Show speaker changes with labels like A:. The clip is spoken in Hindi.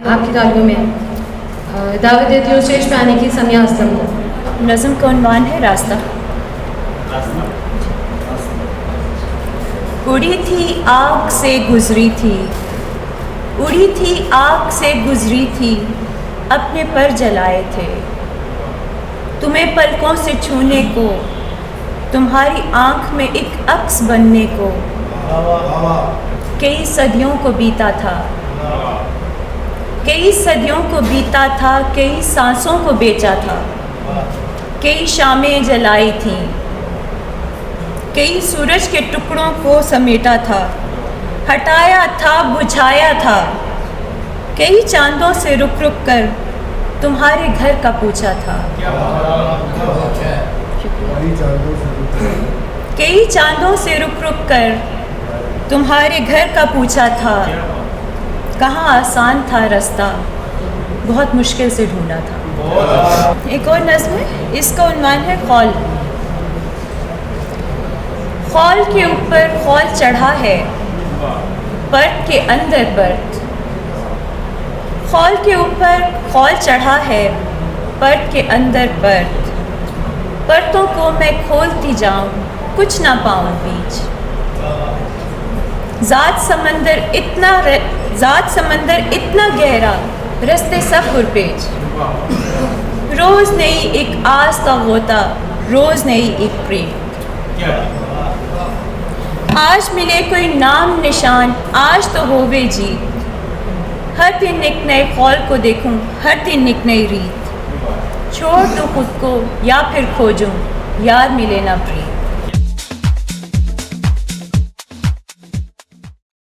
A: आपकी तालियों में दावत देती हूँ स्टेज पे आने की समिया असलम को।
B: नज़म का उन्वान है रास्ता। उड़ी थी आग से गुजरी थी, उड़ी थी आग से गुजरी थी, अपने पर जलाए थे तुम्हें पलकों से छूने को, तुम्हारी आँख में एक अक्स बनने को। कई सदियों को बीता था, कई सदियों को बीता था, कई सांसों को बेचा था, कई शामें जलाई थीं, कई सूरज के टुकड़ों को समेटा था, हटाया था बुझाया था, कई चांदों से रुक रुक कर तुम्हारे घर का पूछा था। कई चांदों से रुक रुक कर तुम्हारे घर का पूछा था, कहाँ आसान था रास्ता, बहुत मुश्किल से ढूंढा था। एक और नज़्म है, इसका उन्वान है खौल। खौल के ऊपर खौल चढ़ा है, पर्त के अंदर पर्त। खौल के ऊपर खौल चढ़ा है, पर्त के अंदर पर्त। पर्तों को मैं खोलती जाऊं, कुछ ना पाऊं बीच। ज़ात समंदर इतना गहरा, रास्ते सब गुरपेच। रोज़ नई एक आस का गोता, रोज़ नई एक प्रेम। आज मिले कोई नाम निशान, आज तो होवे जीत। हर दिन एक नए खौल को देखूं, हर दिन एक नई रीत। छोड़ दूं खुद को या फिर खोजूं, यार मिले ना प्रीत।